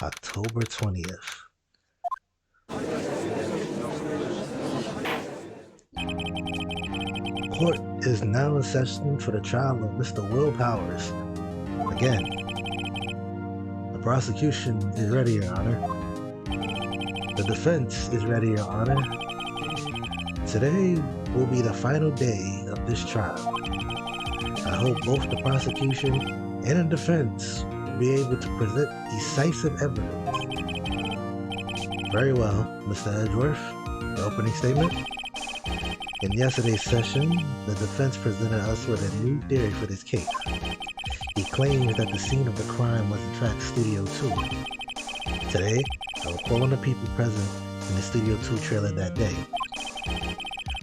October 20th. Court is now in session for the trial of Mr. Will Powers. Again, the prosecution is ready, Your Honor. The defense is ready, Your Honor. Today will be the final day of this trial. I hope both the prosecution and the defense will be able to present decisive evidence. Very well, Mr. Edgeworth. The opening statement. In yesterday's session, the defense presented us with a new theory for this case. He claims that the scene of the crime was in fact Studio 2. Today, I will call on the people present in the Studio 2 trailer that day.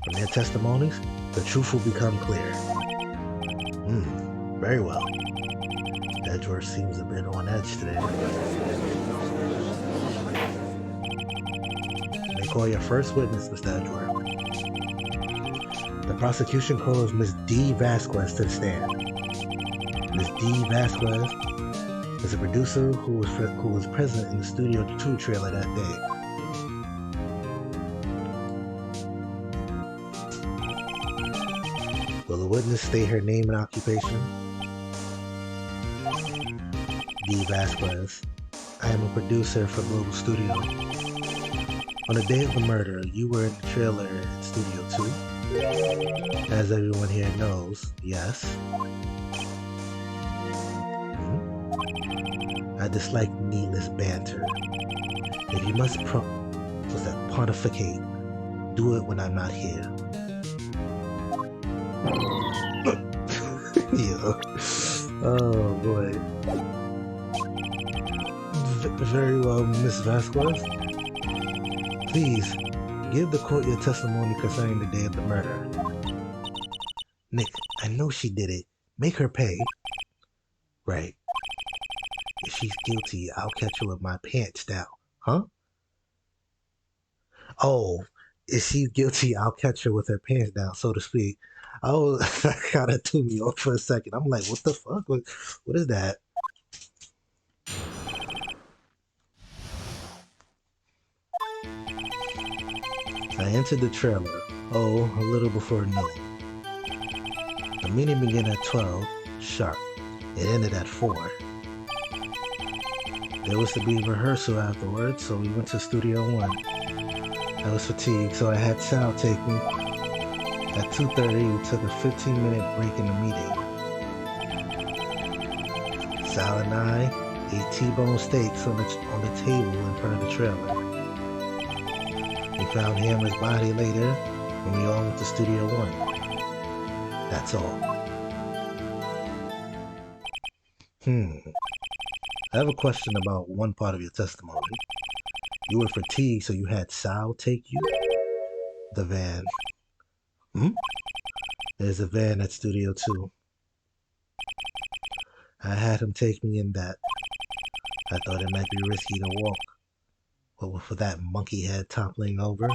From their testimonies, the truth will become clear. Very well. Edgeworth seems a bit on edge today. You may call your first witness, Mr. Edgeworth. The prosecution calls Ms. D. Vasquez to the stand. Ms. D. Vasquez is a producer who was present in the Studio 2 trailer that day. Will the witness state her name and occupation? D. Vasquez. I am a producer for Global Studio. On the day of the murder, you were in the trailer in Studio 2? As everyone here knows, yes. I dislike needless banter. If you must pontificate, do it when I'm not here. Yeah. Oh boy. Very well, Miss Vasquez. Please, give the court your testimony concerning the day of the murder. Nick, I know she did it. Make her pay. Right. If she's guilty, I'll catch her with my pants down. Huh? Oh, if she's guilty, I'll catch her with her pants down, so to speak. Oh, that kind of threw me off for a second. I'm like, what the fuck? What is that? I entered the trailer, a little before noon. The meeting began at 12, sharp. It ended at 4. There was to be rehearsal afterwards, so we went to Studio 1. I was fatigued, so I had Sal take me. At 2:30, we took a 15-minute break in the meeting. Sal and I ate T-bone steaks on the table in front of the trailer. We found Hammer's body later, and we all went to Studio 1. That's all. I have a question about one part of your testimony. You were fatigued, so you had Sal take you? The van. There's a van at Studio 2. I had him take me in that. I thought it might be risky to walk. But for that monkey head toppling over?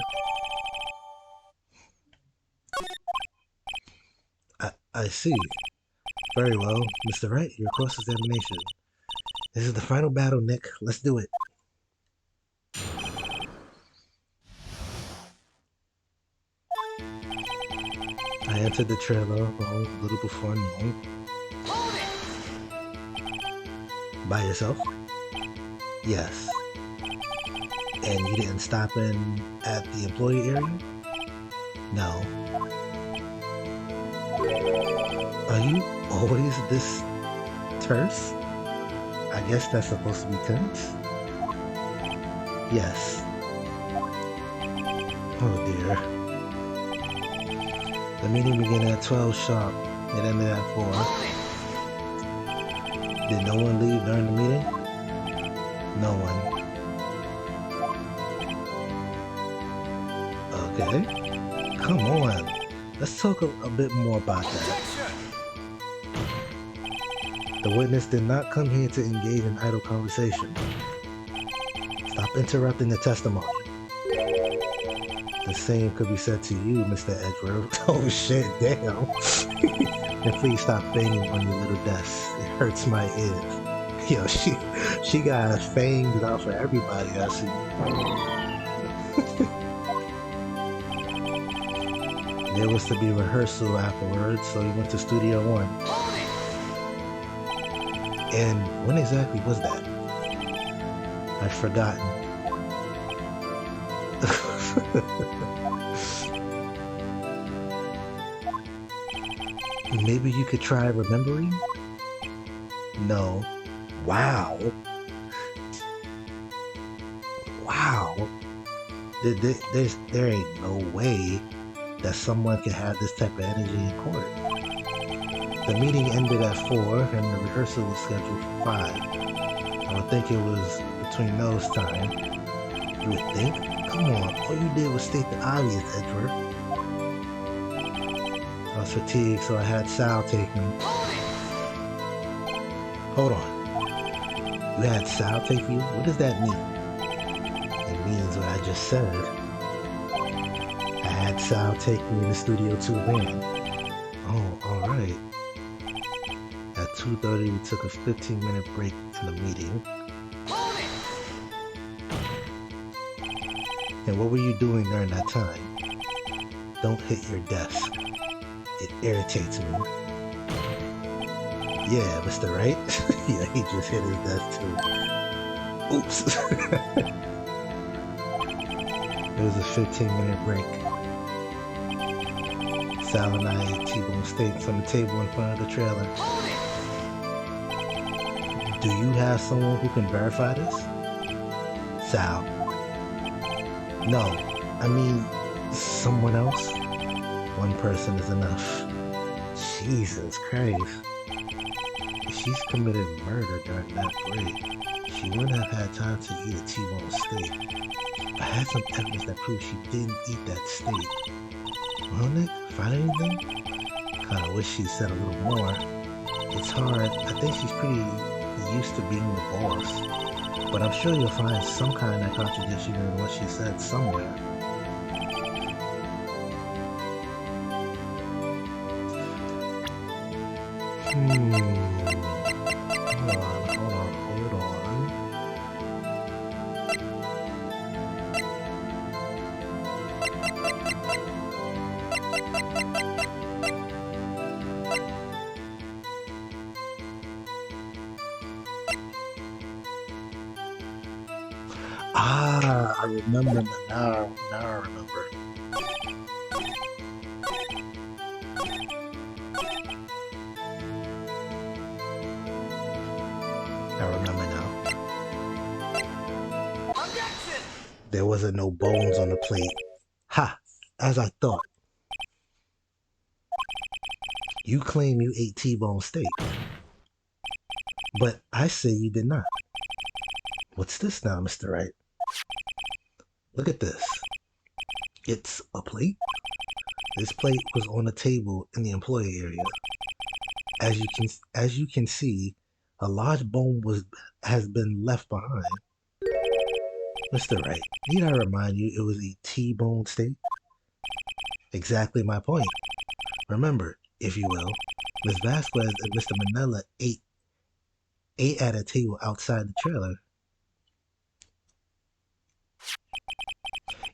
I see. Very well, Mr. Wright, your cross-examination. This is the final battle, Nick. Let's do it. I entered the trailer a little before noon. By yourself? Yes. And you didn't stop in at the employee area? No. Are you always this terse? I guess that's supposed to be tense? Yes. Oh dear. The meeting began at 12 sharp. It ended at 4. Did no one leave during the meeting? No one. Okay. Come on. Let's talk a bit more about that. The witness did not come here to engage in idle conversation. Stop interrupting the testimony. The same could be said to you, Mr. Edgeworth. Oh shit, damn. And please stop banging on your little desk. It hurts my ears. Yo, she got fangs out for everybody. I see. There was to be rehearsal afterwards, so we went to Studio One. And when exactly was that? I've forgotten. Maybe you could try remembering? No. Wow. Wow. There ain't no way that someone could have this type of energy in court. The meeting ended at 4 and the rehearsal was scheduled for 5. I would think it was between those times. You would think? Come on, all you did was state the obvious, Edward. I was fatigued, so I had Sal take me. Hold on. You had Sal take you? What does that mean? It means what I just said. I had Sal take me in the Studio 2 van. Oh, alright. At 2:30, we took a 15-minute break in the meeting. And what were you doing during that time? Don't hit your desk. It irritates me. Yeah, Mr. Wright. Yeah, he just hit his desk too. Oops. It was a 15-minute break. Sal and I ate T-bone steaks on the table in front of the trailer. Do you have someone who can verify this? Sal. No, I mean, someone else? One person is enough. Jesus Christ. She's committed murder during that break. She wouldn't have had time to eat a T-bone steak. I had some evidence that proved she didn't eat that steak. Well, Nick, find anything? Kinda wish she said a little more. It's hard. I think she's pretty used to being the boss. But I'm sure you'll find some kind of contradiction in what she said somewhere. Hold on. Ah, I remember now. Now I remember. I remember now. Objection! There wasn't no bones on the plate. Ha! As I thought. You claim you ate T-bone steak. But I say you did not. What's this now, Mr. Wright? Look at this. It's a plate? This plate was on a table in the employee area. As you can see, a large bone has been left behind. Mr. Wright, need I remind you it was a T-bone steak? Exactly my point. Remember, if you will, Ms. Vasquez and Mr. Manella ate at a table outside the trailer.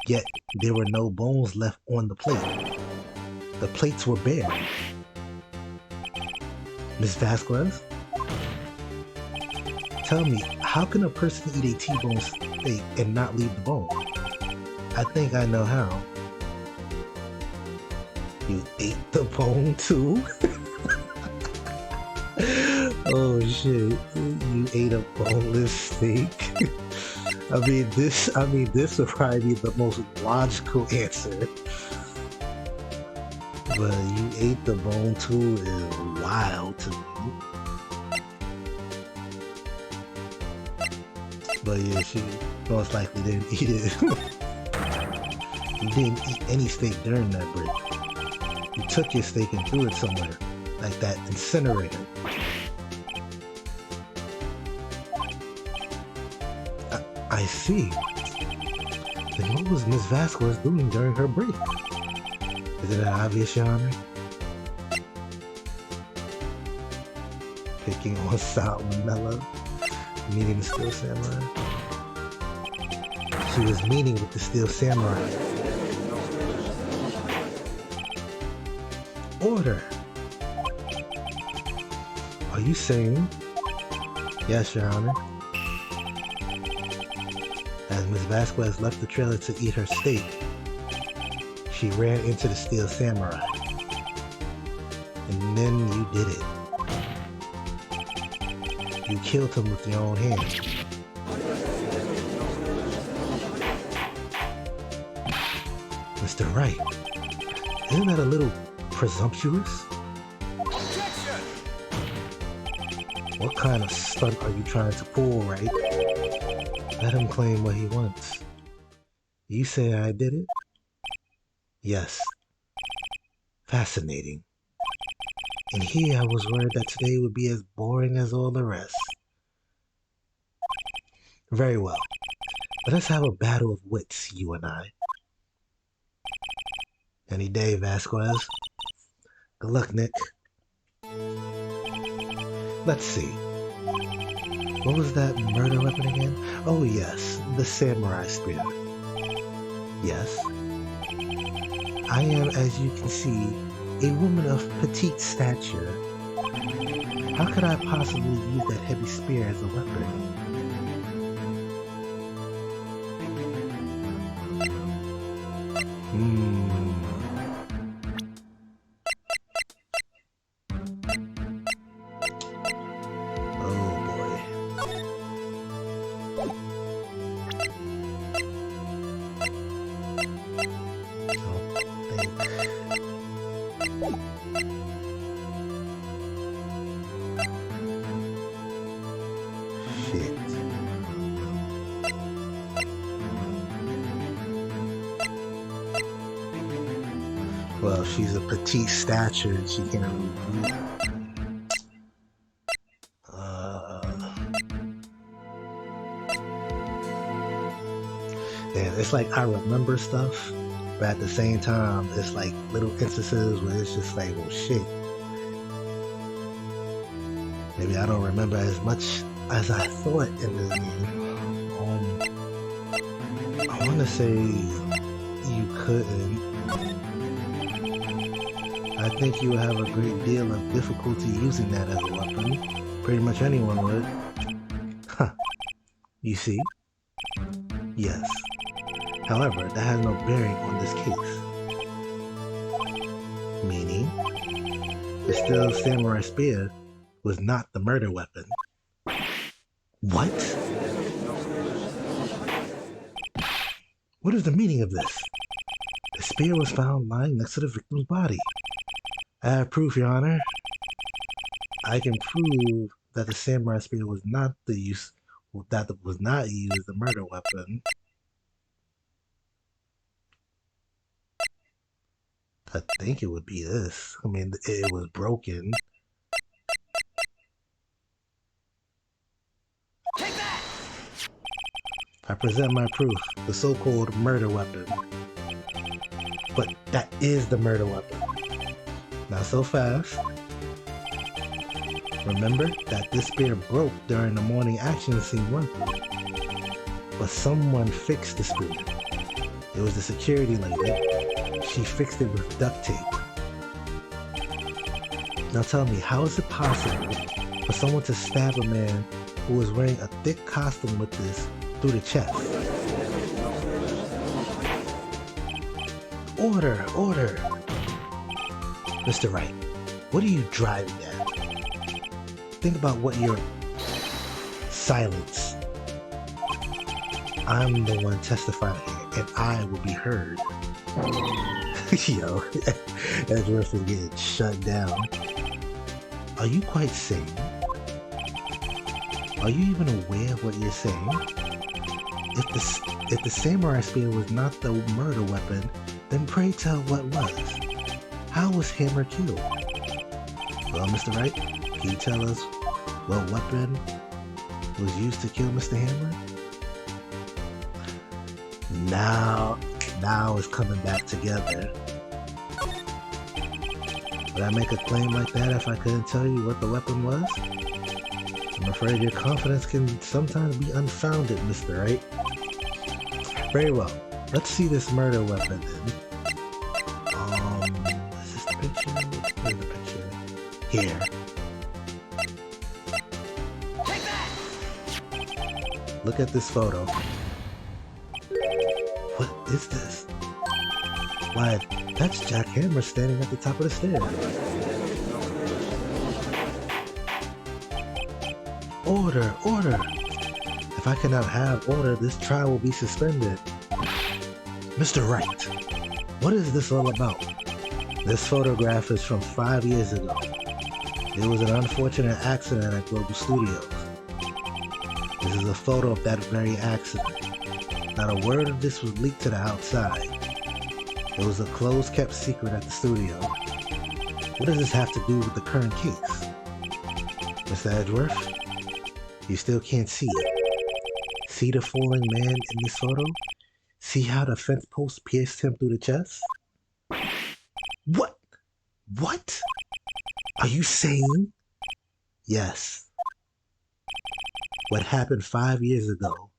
Yet there were no bones left on the plate. The plates were bare. Ms. Vasquez? Tell me, how can a person eat a T-bone steak and not leave the bone? I think I know how. You ate the bone too? Oh shit, you ate a boneless steak? I mean this would probably be the most logical answer. But you ate the bone too is wild to me. But yeah, she most likely didn't eat it. You didn't eat any steak during that break. You took your steak and threw it somewhere, like that incinerator. I see. Then what was Miss Vasquez doing during her break? Is it obvious, Your Honor? Picking on salmonella? Meeting the Steel Samurai? She was meeting with the Steel Samurai. Order! Are you saying? Yes, Your Honor. As Ms. Vasquez left the trailer to eat her steak, she ran into the Steel Samurai. And then you did it. You killed him with your own hand. Mr. Wright, isn't that a little presumptuous? What kind of stunt are you trying to pull, Wright? Let him claim what he wants. You say I did it? Yes. Fascinating. And here I was worried that today would be as boring as all the rest. Very well. Let us have a battle of wits, you and I. Any day, Vasquez. Good luck, Nick. Let's see. What was that murder weapon again? Oh yes, the samurai spear. Yes. I am, as you can see, a woman of petite stature. How could I possibly use that heavy spear as a weapon? Well, she's a petite stature and she can't really move. Damn, it's like I remember stuff, but at the same time, it's like little instances where it's just like, well, shit. Maybe I don't remember as much as I thought in this game. I want to say you couldn't. I think you would have a great deal of difficulty using that as a weapon. Pretty much anyone would. Huh. You see? Yes. However, that has no bearing on this case. Meaning, the Steel Samurai Spear was not the murder weapon. What? What is the meaning of this? The spear was found lying next to the victim's body. I have proof, Your Honor. I can prove that the samurai spear was not used as a murder weapon. I think it would be this. I mean, it was broken. Take that! I present my proof, the so-called murder weapon. But that is the murder weapon. Not so fast. Remember that this spear broke during the morning action scene run. But someone fixed the spear. It was the security lady. She fixed it with duct tape. Now tell me, how is it possible for someone to stab a man who was wearing a thick costume with this through the chest? Order, order! Mr. Wright, what are you driving at? Think about what you're... Silence. I'm the one testifying here, and I will be heard. Yo, Edgeworth is getting shut down. Are you quite sane? Are you even aware of what you're saying? If the samurai spear was not the murder weapon, then pray tell what was. How was Hammer killed? Well, Mr. Wright, can you tell us what weapon was used to kill Mr. Hammer? Now it's coming back together. Would I make a claim like that if I couldn't tell you what the weapon was? I'm afraid your confidence can sometimes be unfounded, Mr. Wright. Very well. Let's see this murder weapon then. Is this the picture? Where's the picture? Here. Look at this photo. What is this? Why, that's Jack Hammer standing at the top of the stairs. Order, order! If I cannot have order, this trial will be suspended. Mr. Wright, what is this all about? This photograph is from 5 years ago. It was an unfortunate accident at Global Studios. This is a photo of that very accident. Not a word of this was leaked to the outside. It was a closed-kept secret at the studio. What does this have to do with the current case? Mr. Edgeworth, you still can't see it. See the falling man in this photo? See how the fence post pierced him through the chest? What? What? Are you saying? Yes. What happened 5 years ago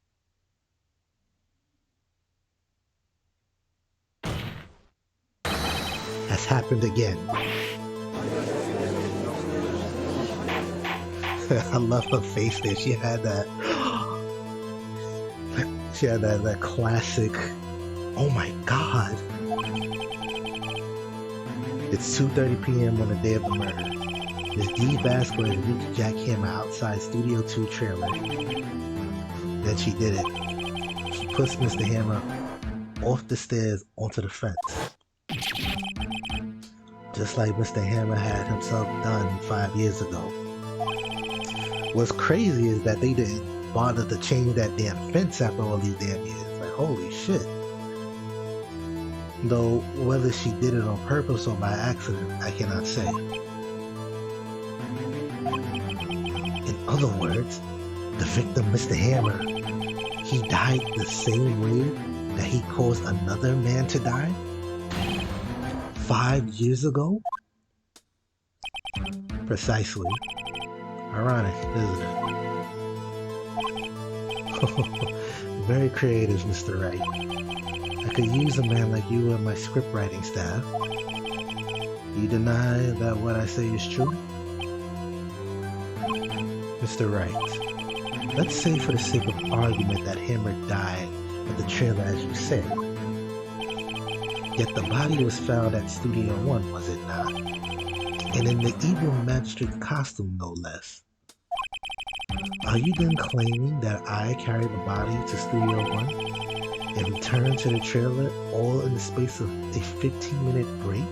has happened again. I love her face there. She had that classic, oh my god. It's 2:30 p.m. on the day of the murder. Miss D. Vasquez reached Jack Hammer outside Studio 2 trailer. Then she did it. She pushed Mr. Hammer off the stairs onto the fence. Just like Mr. Hammer had himself done 5 years ago. What's crazy is that they didn't bother to change that damn fence after all these damn years. Like, holy shit. Though, whether she did it on purpose or by accident, I cannot say. In other words, the victim, Mr. Hammer, he died the same way that he caused another man to die? 5 years ago? Precisely. Ironic, isn't it? Very creative, Mr. Wright. I could use a man like you in my script writing staff. You deny that what I say is true? Mr. Wright, let's say for the sake of argument that Hammer died at the trailer as you said. Yet the body was found at Studio 1, was it not? And in the evil magistrate costume, no less. Are you then claiming that I carried the body to Studio 1 and returned to the trailer all in the space of a 15-minute break?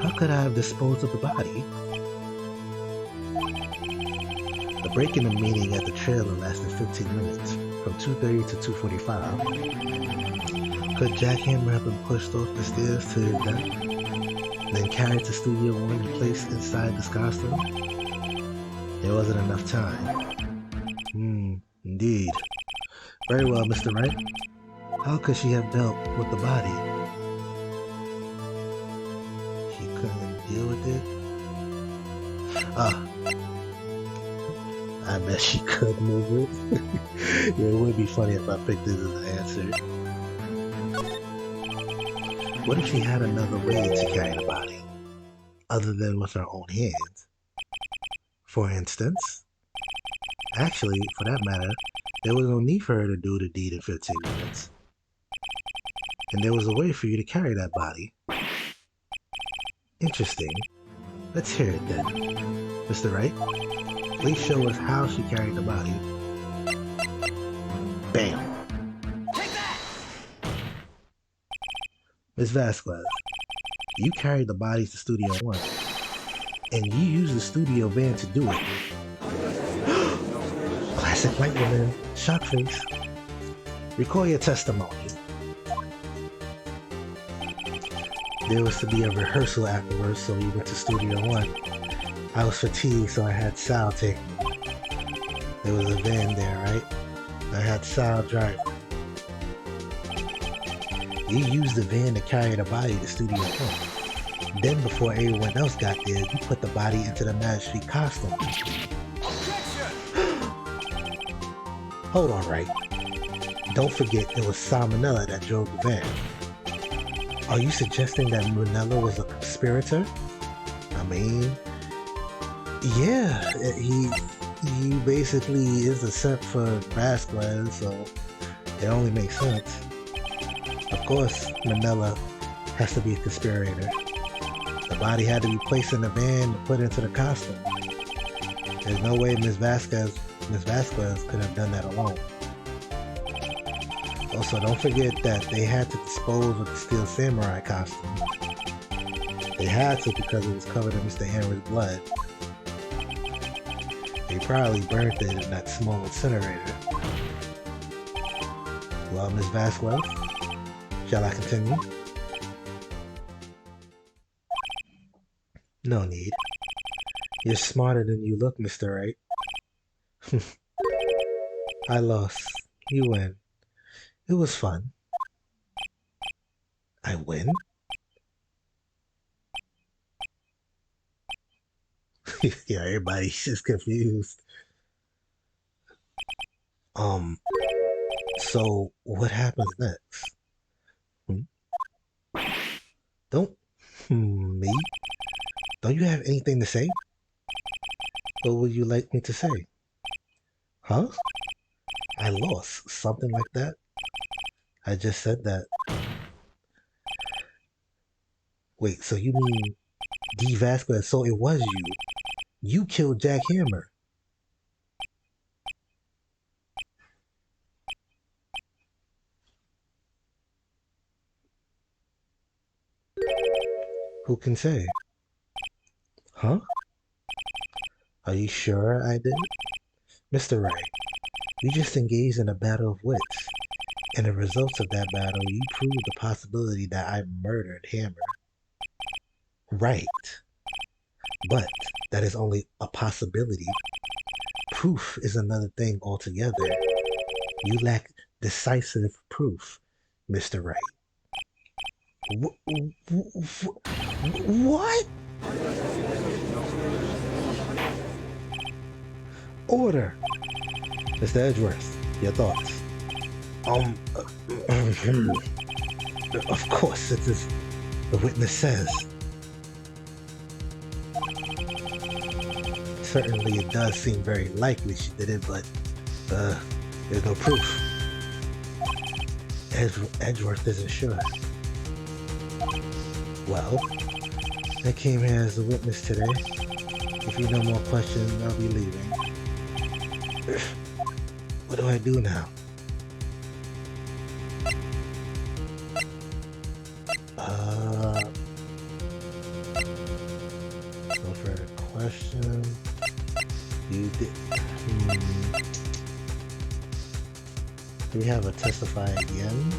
How could I have disposed of the body? The break in the meeting at the trailer lasted 15 minutes, from 2:30 to 2:45. Could Jack Hammer have been pushed off the stairs to his death, then carried to Studio 1 and placed inside this costume? There wasn't enough time. Indeed. Very well, Mr. Wright. How could she have dealt with the body? She couldn't deal with it? I bet she could move it. Yeah, it would be funny if I picked this as an answer. What if she had another way to carry the body, other than with her own hands? For instance, actually, for that matter, there was no need for her to do the deed in 15 minutes. And there was a way for you to carry that body. Interesting. Let's hear it then. Mr. Wright, please show us how she carried the body. Bam! Take that! Ms. Vasquez, you carried the bodies to Studio 1, and you used the studio van to do it. Classic white woman, shock face. Recall your testimony. There was to be a rehearsal afterwards, so we went to Studio 1. I was fatigued, so I had Sal take me. There was a van there, right? I had Sal drive. You used the van to carry the body to Studio 1. Then, before everyone else got there, you put the body into the magistrate costume. Objection! Hold on, Wright. Don't forget it was Salmonella that drove the van. Are you suggesting that Manila was a conspirator? I mean, yeah, he basically is a set for Vasquez, so it only makes sense. Of course, Manila has to be a conspirator. The body had to be placed in the van to put into the costume. There's no way Miss Vasquez could have done that alone. Also, don't forget that they had to dispose of the Steel Samurai costume. They had to because it was covered in Mr. Hammer's blood. They probably burnt it in that small incinerator. Well, Miss Vasquez, shall I continue? No need. You're smarter than you look, Mr. Wright. I lost. You win. It was fun. I win? Yeah, everybody's just confused. So what happens next? Don't me? Don't you have anything to say? What would you like me to say? Huh? I lost. Something like that? I just said that. Wait, so you mean D. Vasquez, so it was you. You killed Jack Hammer. Who can say? Huh? Are you sure I did? Mr. Wright, we just engaged in a battle of wits. In the results of that battle, you proved the possibility that I murdered Hammer. Right. But that is only a possibility. Proof is another thing altogether. You lack decisive proof, Mr. Wright. What? Order. Mr. Edgeworth, your thoughts? Of course, it is the witness says. Certainly it does seem very likely she did it, but there's no proof. Edgeworth isn't sure. Well, I came here as a witness today. If you no more questions, I'll be leaving. What do I do now? No further question. You did. Do we have a testify again?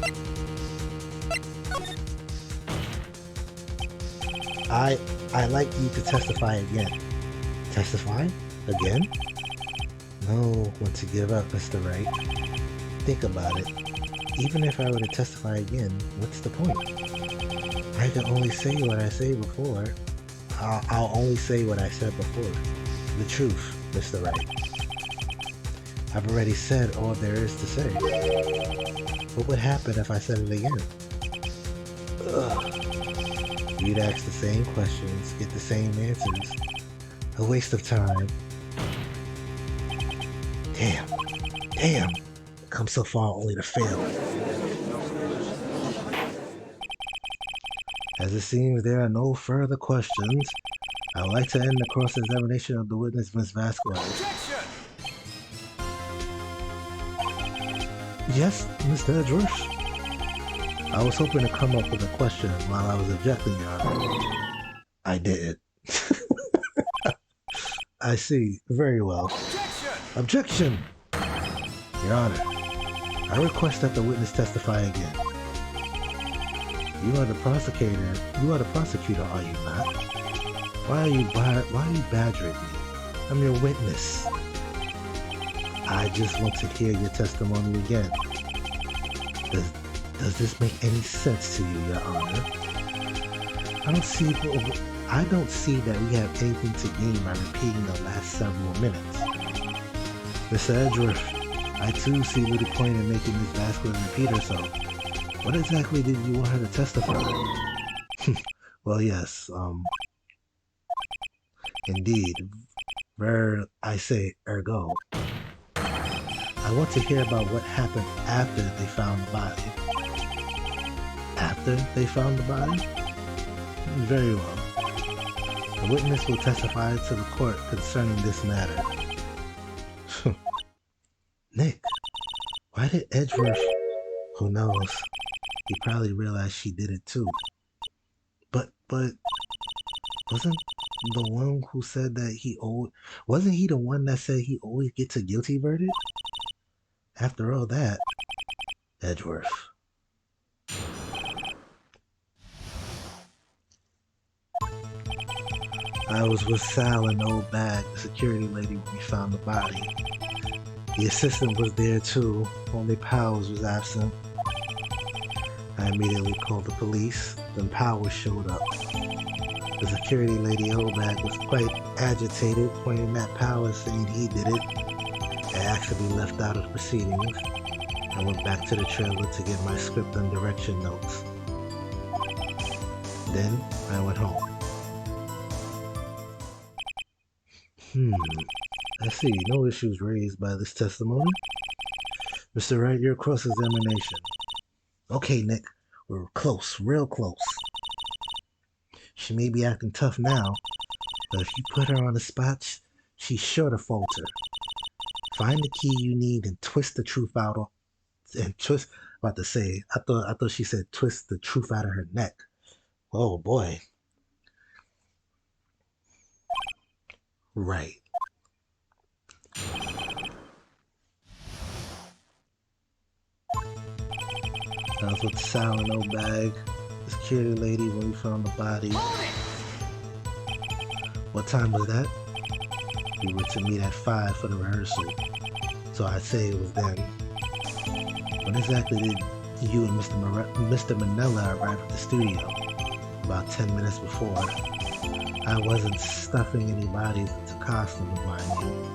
I like you to testify again. Testify? Again? No one to give up, Mr. Wright. Think about it. Even if I were to testify again, what's the point? I can only say what I say before. I'll only say what I said before. The truth, Mr. Wright. I've already said all there is to say. What would happen if I said it again? Ugh. You'd ask the same questions, get the same answers. A waste of time. Damn. Come so far only to fail. As it seems there are no further questions, I would like to end the cross-examination of the witness, Ms. Vasquez. Yes, Mr. Edgeworth? I was hoping to come up with a question while I was objecting, Your Honor. I didn't. I see. Very well. Objection! Your Honor, I request that the witness testify again. You are the prosecutor. You are the prosecutor, are you not? Why are you badgering me? I'm your witness. I just want to hear your testimony again. Does this make any sense to you, Your Honor? I don't see that we have anything to gain by repeating the last several minutes. Mr. Edgeworth, I too see little point in making Miss Vasquez repeat herself. What exactly did you want her to testify? Well, yes, indeed. I say, ergo. I want to hear about what happened after they found the body. After they found the body? Very well. The witness will testify to the court concerning this matter. Nick, why did Edgeworth... Who knows? He probably realized she did it too. But, wasn't the one who said that wasn't he the one that said he always gets a guilty verdict? After all that, Edgeworth. I was with Sal and the old bag, the security lady, when we found the body. The assistant was there too, only Powers was absent. I immediately called the police, then Powers showed up. The security lady Obag was quite agitated, pointing at Powers saying he did it. I actually left out of proceedings and went back to the trailer to get my script and direction notes. Then I went home. I see. No issues raised by this testimony. Mr. Wright, your cross-examination. Okay, Nick. We're close, real close. She may be acting tough now, but if you put her on the spot, she's sure to falter. Find the key you need and twist the truth out and twist... About to say, I thought she said twist the truth out of her neck. Oh boy. Right. I was with Sal and Obag, the security lady, when we found the body. What time was that? We were to meet at 5 for the rehearsal, so I'd say it was then. When exactly did you and Mr. Manella arrive at the studio? About 10 minutes before. I wasn't stuffing any bodies into costumes, mind you.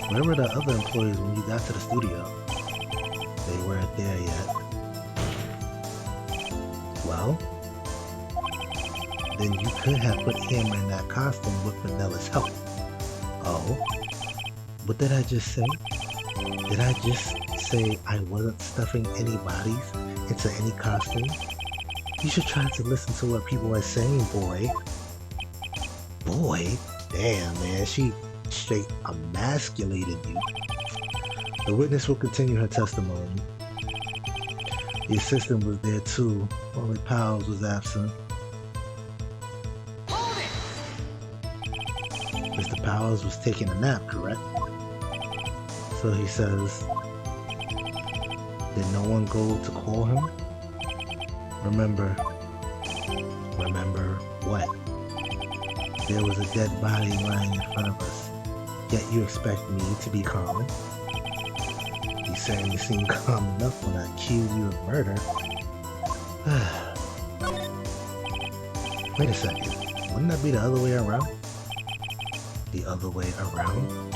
Where were the other employees when you got to the studio? They weren't there yet. Well, then you could have put him in that costume with Manella's help. Oh? What did I just say? Did I just say I wasn't stuffing any bodies into any costume? You should try to listen to what people are saying, boy. Boy? Damn, man, she straight emasculated you. The witness will continue her testimony. The assistant was there too, only Powers was absent. Mr. Powers was taking a nap, correct? So he says, did no one go to call him? Remember what? There was a dead body lying in front of us, yet you expect me to be calm? You certainly seem calm enough when I accuse you of murder. Wait a second, wouldn't that be the other way around? The other way around?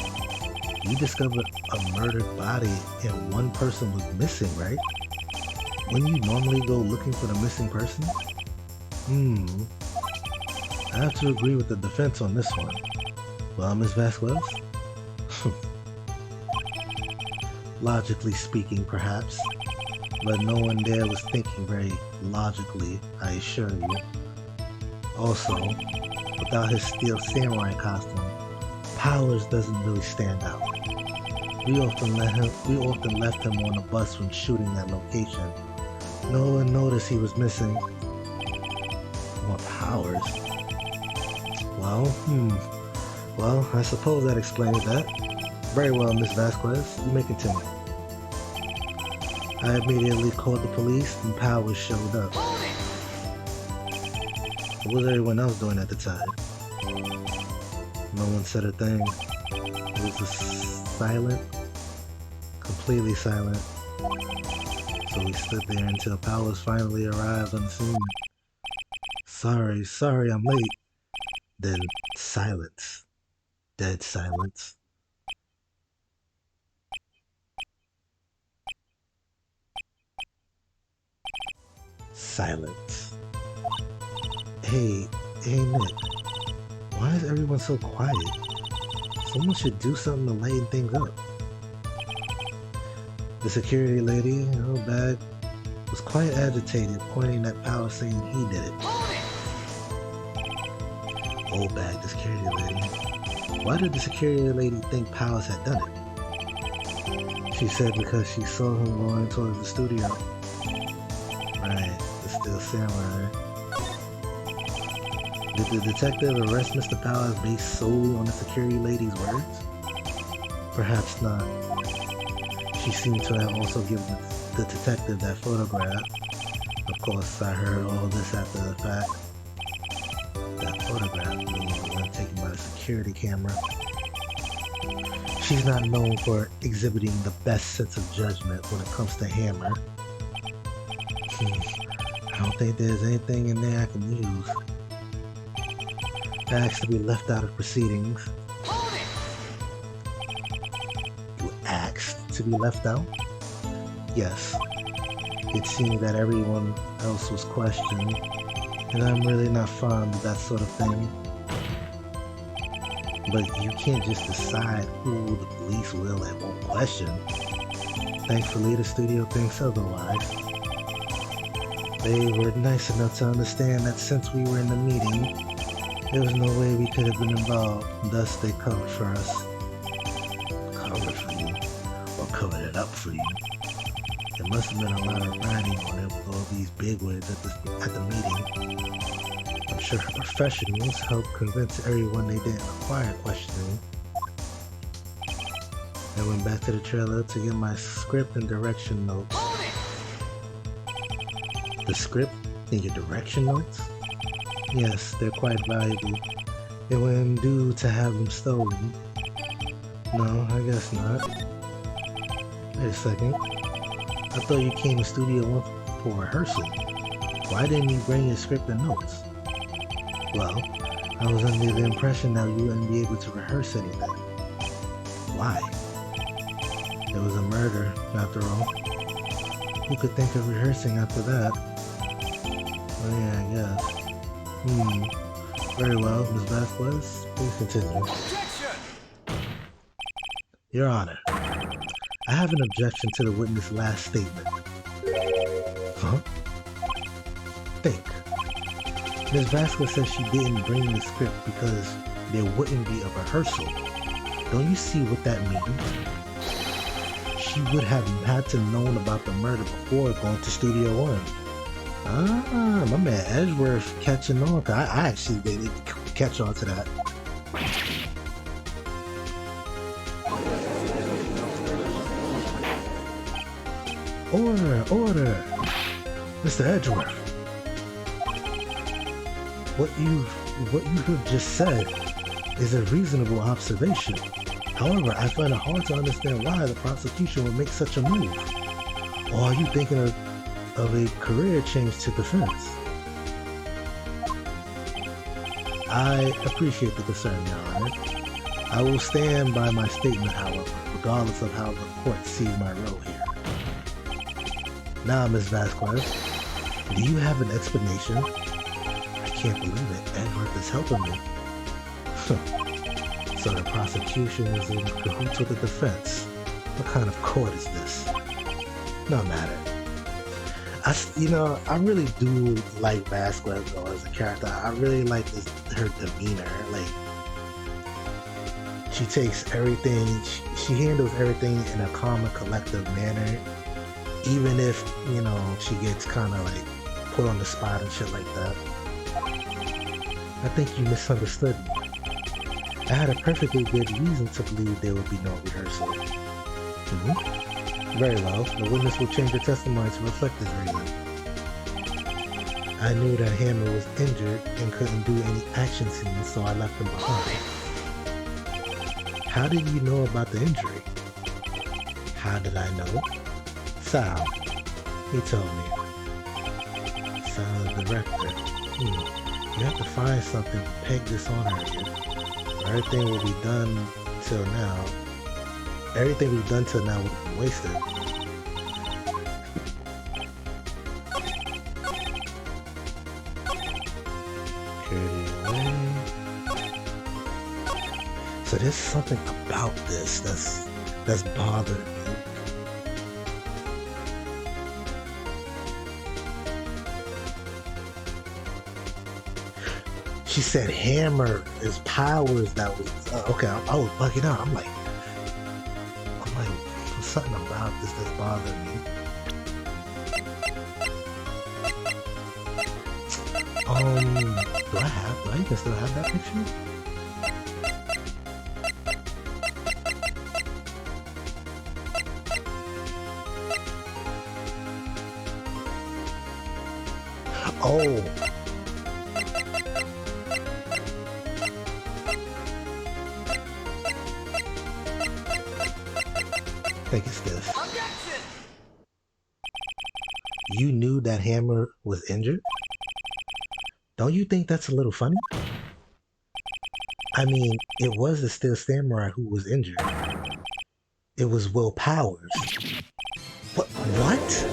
You discovered a murdered body and one person was missing, right? Wouldn't you normally go looking for the missing person? I have to agree with the defense on this one. Well, Ms. Vasquez? Logically speaking, perhaps. But no one there was thinking very logically, I assure you. Also, without his steel samurai costume, Powers doesn't really stand out. We often left him on the bus when shooting that location. No one noticed he was missing. More Powers? Well, I suppose that explains that. Very well, Miss Vasquez. You may continue. I immediately called the police and Powers showed up. What was everyone else doing at the time? No one said a thing. It was just silent. Completely silent. So we stood there until Powers finally arrived on the scene. Sorry, I'm late. Then silence. Dead silence. Silence. Hey Nick, why is everyone so quiet? Someone should do something to lighten things up. The security lady, her bag, was quite agitated, pointing at Power saying he did it. Old bag, the security lady. Why did the security lady think Powers had done it? She said because she saw him going towards the studio. Right, the Steel Samurai. Did the detective arrest Mr. Powers based solely on the security lady's words? Perhaps not. She seemed to have also given the detective that photograph. Of course, I heard all this after the fact. That photograph being the one taken by the security camera. She's not known for exhibiting the best sense of judgment when it comes to Hammer. I don't think there's anything in there I can use. Asked to be left out of proceedings. You asked to be left out? Yes. It seemed that everyone else was questioned, and I'm really not fond of that sort of thing. But you can't just decide who the police will and won't question. Thankfully, the studio thinks otherwise. They were nice enough to understand that since we were in the meeting, there was no way we could have been involved, thus they covered for us. Covered for you? Or covered it up for you? There must have been a lot of writing on it with all these bigwigs at the meeting. I'm sure professionals helped convince everyone they didn't require questioning. I went back to the trailer to get my script and direction notes. The script and your direction notes? Yes, they're quite valuable. It wouldn't do to have them stolen. No, I guess not. Wait a second. I thought you came to Studio 1 for rehearsal. Why didn't you bring your script and notes? Well, I was under the impression that you wouldn't be able to rehearse anything. Why? There was a murder, after all. Who could think of rehearsing after that? Oh yeah, I guess. Very well, Ms. Vasquez. Please continue. Your Honor, I have an objection to the witness' last statement. Huh? Think. Ms. Vasquez says she didn't bring the script because there wouldn't be a rehearsal. Don't you see what that means? She would have had to known about the murder before going to Studio 1. Ah, my man Edgeworth catching on. I actually didn't catch on to that. Order! Mr. Edgeworth. What you have just said is a reasonable observation. However, I find it hard to understand why the prosecution would make such a move. Or are you thinking of a career change to defense? I appreciate the concern, Your Honor. I will stand by my statement, however, regardless of how the court sees my role here. Now, Ms. Vasquez, do you have an explanation? I can't believe it. Edward is helping me. So the prosecution is in cahoots with the defense. What kind of court is this? No matter. I really do like Vasquez though as a character. I really like her demeanor. Like, she takes everything, she handles everything in a calm and collective manner. Even if, she gets kind of like put on the spot and shit like that. I think you misunderstood me. I had a perfectly good reason to believe there would be no rehearsal. Very well, the witness will change her testimony to reflect this reason. I knew that Hammer was injured and couldn't do any action scenes, so I left him behind. How did you know about the injury? How did I know? Sal. He told me. Sal's director. You have to find something to peg this on her again. Everything will be done till now. Everything we've done till now will be wasted. So there's something about this that's bothering me. She said hammer is powers that was okay. I was bugging out. I'm like, there's something about this that's bothering me. Do I even still have that picture? Oh. I think it's this. You knew that Hammer was injured? Don't you think that's a little funny? I mean, it was the Steel Samurai who was injured. It was Will Powers. What?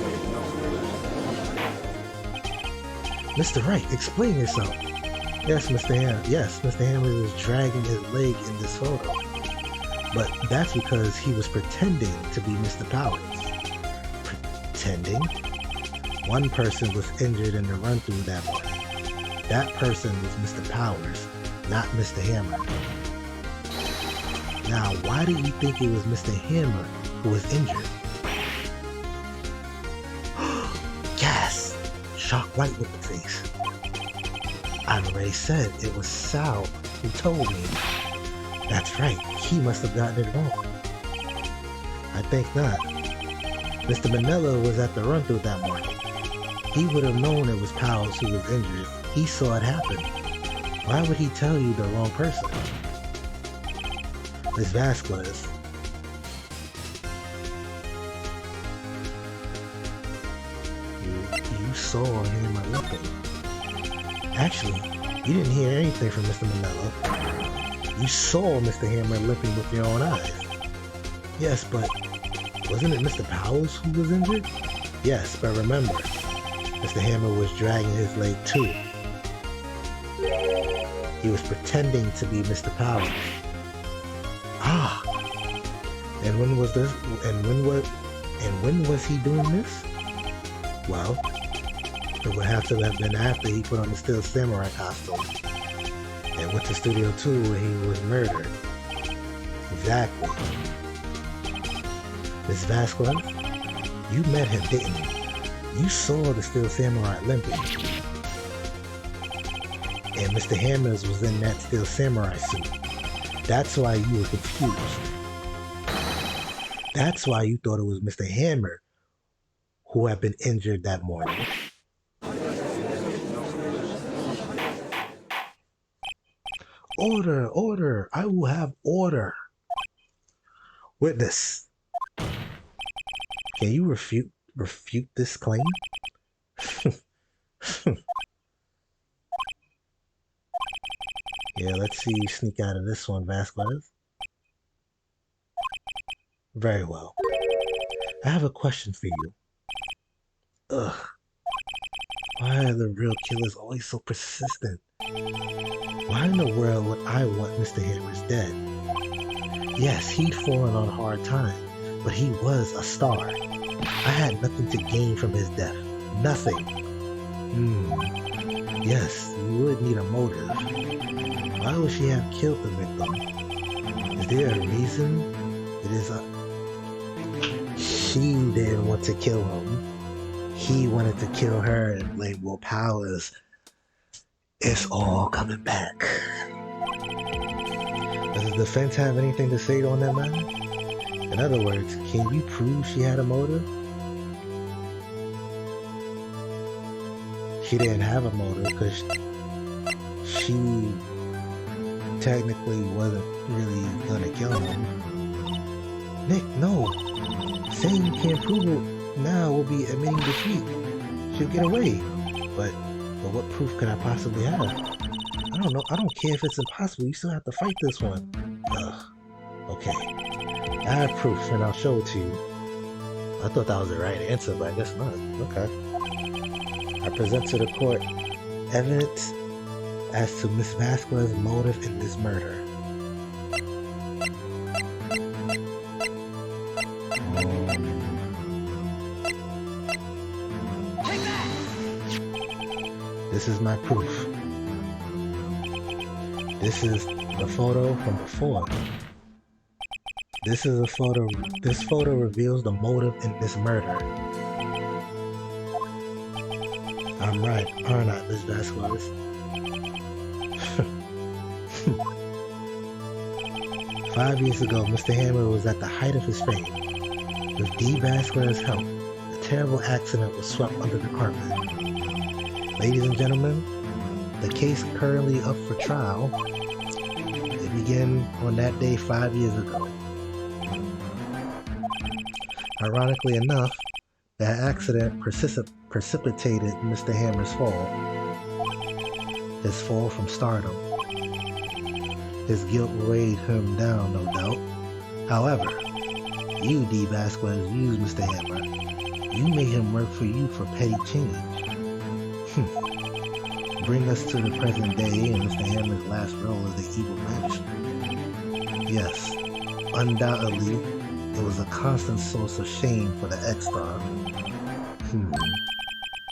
Mr. Wright, explain yourself. Yes, Mr. Hammer. Yes, Mr. Hammer was dragging his leg in this photo. But that's because he was pretending to be Mr. Powers. Pretending? One person was injured in the run-through that morning. That person was Mr. Powers, not Mr. Hammer. Now, why do you think it was Mr. Hammer who was injured? Yes! Shock Wright with the face. I've already said it was Sal who told me. That's right, he must have gotten it wrong. I think not. Mr. Manila was at the run-through that morning. He would have known it was Powers who was injured. He saw it happen. Why would he tell you the wrong person? Miss Vasquez. You saw him limping. Actually, you didn't hear anything from Mr. Manila. You saw Mr. Hammer limping with your own eyes. Yes, but wasn't it Mr. Powers who was injured? Yes, but remember, Mr. Hammer was dragging his leg too. He was pretending to be Mr. Powers. Ah! And when was this? And when was he doing this? Well, it would have to have been after he put on the Steel Samurai costume and went to Studio 2 where he was murdered. Exactly. Miss Vasquez, you met him, didn't you? You saw the Steel Samurai limping. And Mr. Hammers was in that Steel Samurai suit. That's why you were confused. That's why you thought it was Mr. Hammer who had been injured that morning. Order, order, I will have order. Witness, can you refute this claim? Yeah, let's see you sneak out of this one, Vasquez. Very well. I have a question for you. Ugh. Why are the real killers always so persistent? Why in the world would I want Mr. Hammers dead? Yes, he'd fallen on hard times, but he was a star. I had nothing to gain from his death. Nothing. Yes, you would need a motive. Why would she have killed the victim? Is there a reason? She didn't want to kill him. He wanted to kill her and blame Will Powers. It's all coming back. Does the defense have anything to say on that matter? In other words, can you prove she had a motive? She didn't have a motive because she technically wasn't really gonna kill him. Nick, no. Saying you can't prove it now will be admitting defeat. She'll get away. But what proof could I possibly have? I don't know. I don't care if it's impossible. You still have to fight this one. Ugh. Okay. I have proof, and I'll show it to you. I thought that was the right answer, but I guess not. Okay. I present to the court evidence as to Miss Vasquez's motive in this murder. This is my proof. This is the photo from before. This is a photo. This photo reveals the motive in this murder. I'm right, aren't I, Miss Vasquez? 5 years ago, Mr. Hammer was at the height of his fame. With D. Vasquez's help, a terrible accident was swept under the carpet. Ladies and gentlemen, the case currently up for trial. It began on that day 5 years ago. Ironically enough, that accident precipitated Mr. Hammer's fall. His fall from stardom. His guilt weighed him down, no doubt. However, you, D. Vasquez, used Mr. Hammer. You made him work for you for petty change. Bring us to the present day and Mr. Hammer's last role as the evil magistrate. Yes, undoubtedly, it was a constant source of shame for the X-Star.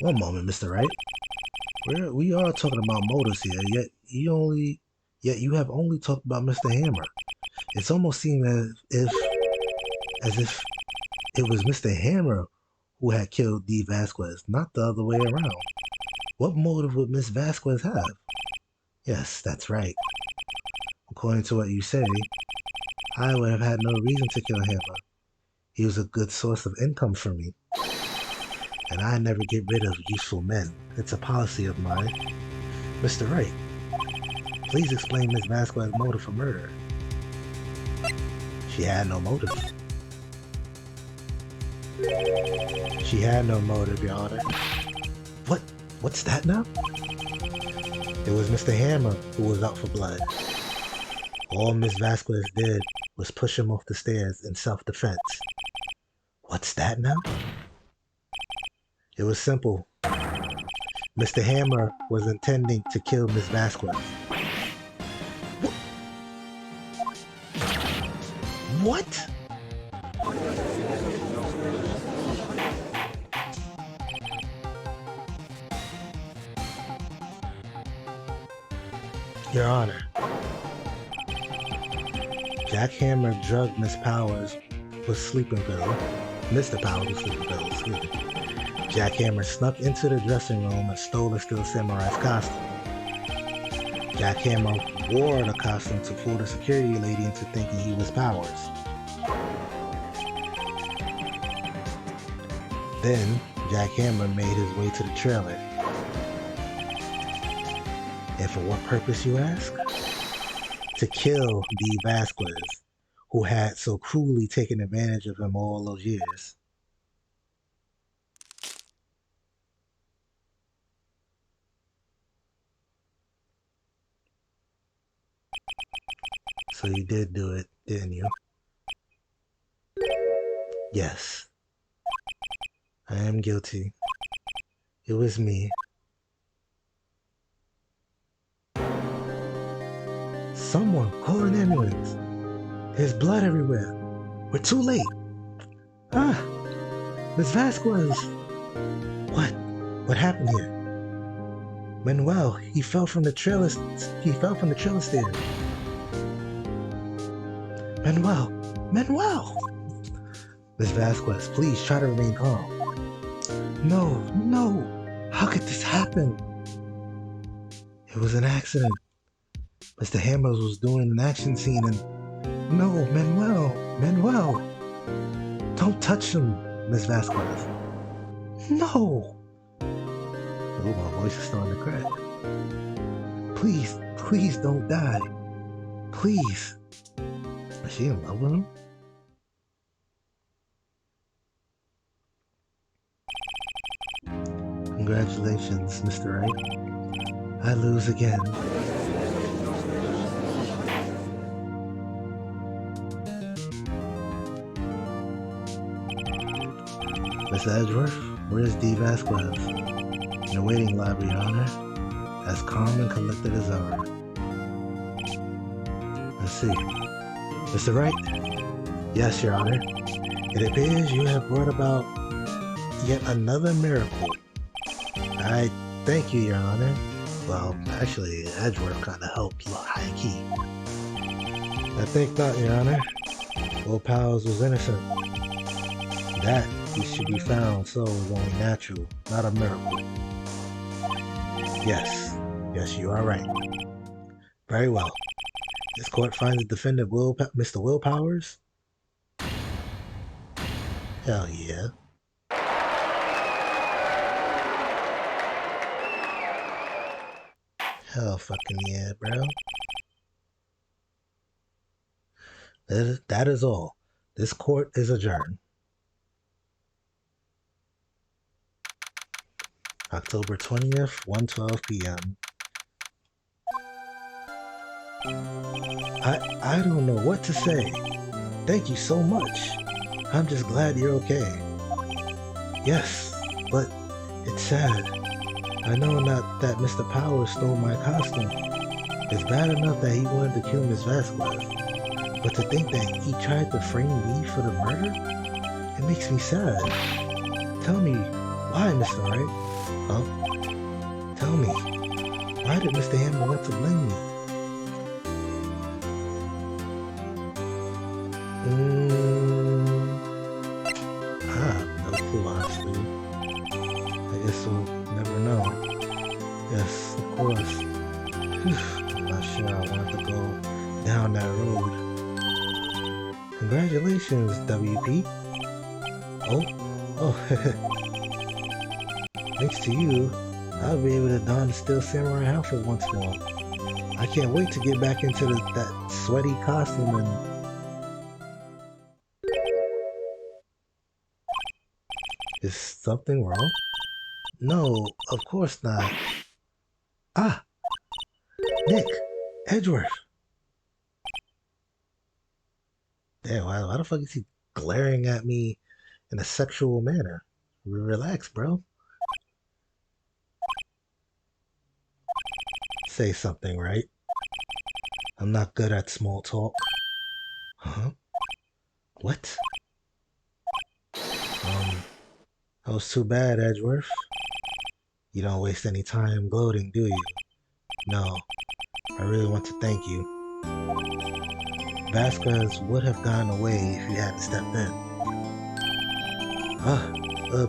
One moment, Mr. Wright. We are talking about motives here, yet you have only talked about Mr. Hammer. It's almost seemed as if it was Mr. Hammer who had killed D. Vasquez, not the other way around. What motive would Miss Vasquez have? Yes, that's right. According to what you say, I would have had no reason to kill Hammer. He was a good source of income for me. And I never get rid of useful men. It's a policy of mine. Mr. Wright, please explain Miss Vasquez's motive for murder. She had no motive. She had no motive, Your Honor. What's that now? It was Mr. Hammer who was out for blood. All Miss Vasquez did was push him off the stairs in self-defense. What's that now? It was simple. Mr. Hammer was intending to kill Miss Vasquez. What? Your Honor, Jack Hammer drugged Miss Powers with sleeping pills. Mr. Powers with sleeping pills, excuse me. Jack Hammer snuck into the dressing room and stole the Steel Samurai's costume. Jack Hammer wore the costume to fool the security lady into thinking he was Powers. Then, Jack Hammer made his way to the trailer. And for what purpose, you ask? To kill D. Vasquez, who had so cruelly taken advantage of him all those years. So you did do it, didn't you? Yes. I am guilty. It was me. Someone call an ambulance. There's blood everywhere. We're too late. Miss Vasquez. What happened here? Manuel, he fell from the trailer stairs. Manuel! Miss Vasquez, please try to remain calm. No. How could this happen? It was an accident. Mr. Hammers was doing an action scene and... No, Manuel! Don't touch him, Miss Vasquez. No! Oh, my voice is starting to crack. Please don't die. Please. Is she in love with him? Congratulations, Mr. Wright. I lose again. Mr. Edgeworth, where's D. Vasquez? In the waiting lobby, Your Honor. As calm and collected as ever. Let's see. Mr. Wright? Yes, Your Honor. It appears you have brought about yet another miracle. I thank you, Your Honor. Well, actually, Edgeworth kind of helped high-key. I think not, Your Honor. Will Powers was innocent. That he should be found so is only natural, not a miracle. Yes, you are right. Very well. This court finds the defendant Mr. Will Powers? Hell yeah. Hell fucking yeah, bro. That is all. This court is adjourned. October 20th, 1:12 p.m. I don't know what to say. Thank you so much. I'm just glad you're okay. Yes, but it's sad. I know not that Mr. Powers stole my costume. It's bad enough that he wanted to kill Miss Vasquez. But to think that he tried to frame me for the murder? It makes me sad. Tell me, why, Mr. Wright? Huh? Tell me, why did Mr. Hammer want to blame me? I have no clue, honestly. I guess we'll never know. Yes, of course. I'm not sure I want to go down that road. Congratulations, WP. Oh. Thanks to you, I'll be able to don the Steel Samurai outfit once more. I can't wait to get back into that sweaty costume and... Is something wrong? No, of course not. Ah! Nick! Edgeworth! Damn, why the fuck is he glaring at me in a sexual manner? Relax, bro. Say something, right? I'm not good at small talk. Huh? What? That was too bad, Edgeworth. You don't waste any time gloating, do you? No. I really want to thank you. Vasquez would have gone away if you hadn't stepped in.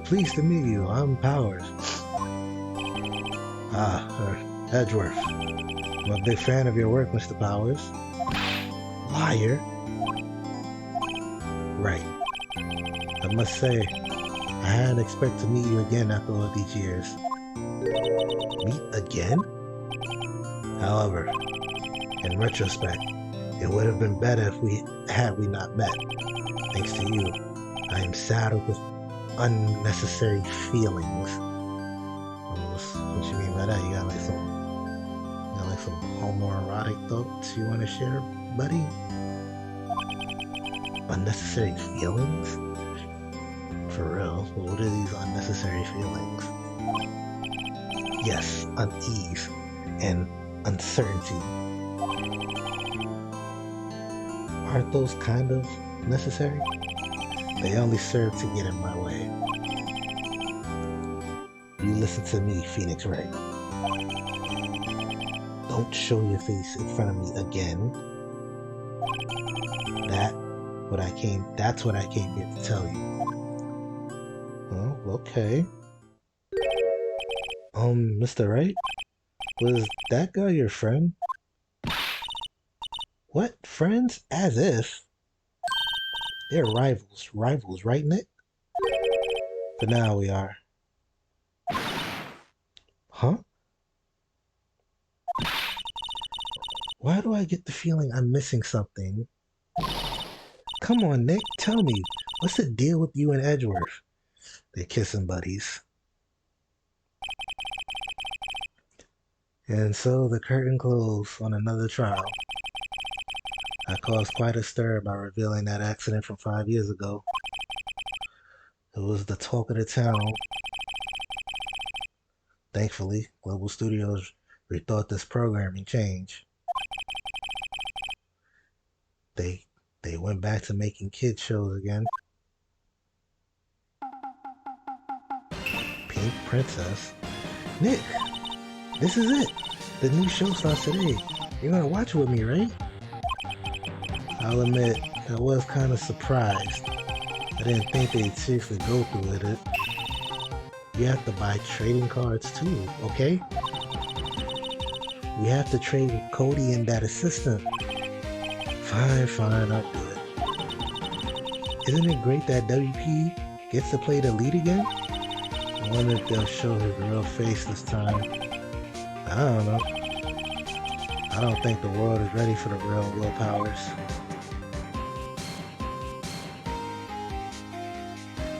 Pleased to meet you. I'm Powers. Edgeworth. I'm a big fan of your work, Mr. Powers. Liar. Right. I must say, I hadn't expected to meet you again after all these years. Meet again? However, in retrospect, it would have been better if we not met. Thanks to you, I am saddled with unnecessary feelings. What you mean by that? You got like some homoerotic thoughts you want to share, buddy? Unnecessary feelings? For real? What are these unnecessary feelings? Yes, unease and uncertainty. Aren't those kind of necessary? They only serve to get in my way. You listen to me, Phoenix Wright. Don't show your face in front of me again. That's what I came here to tell you. Oh, okay. Mr. Wright? Was that guy your friend? What? Friends? As if. They're rivals. Rivals, right, Nick? For now, we are. Huh? Why do I get the feeling I'm missing something? Come on, Nick, tell me. What's the deal with you and Edgeworth? They're kissing buddies. And so the curtain closed on another trial. I caused quite a stir by revealing that accident from 5 years ago. It was the talk of the town. Thankfully, Global Studios rethought this programming change. They they went back to making kid shows again. Pink Princess. Nick, this is it. The new show starts today. You're gonna watch it with me, right? I'll admit, I was kind of surprised. I didn't think they'd seriously go through with it. You have to buy trading cards too, okay? We have to trade with Cody and that assistant. Fine, I'll do it. Isn't it great that WP gets to play the lead again? I wonder if they'll show his real face this time. I don't know. I don't think the world is ready for the real Will Powers.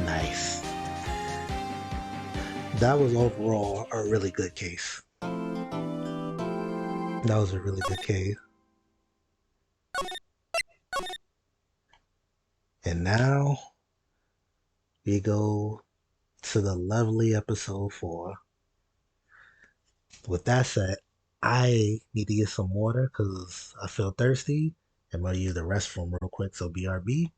Nice. That was overall a really good case. That was a really good case. And now we go to the lovely episode 4. With that said, I need to get some water because I feel thirsty. I'm going to use the restroom real quick, so BRB.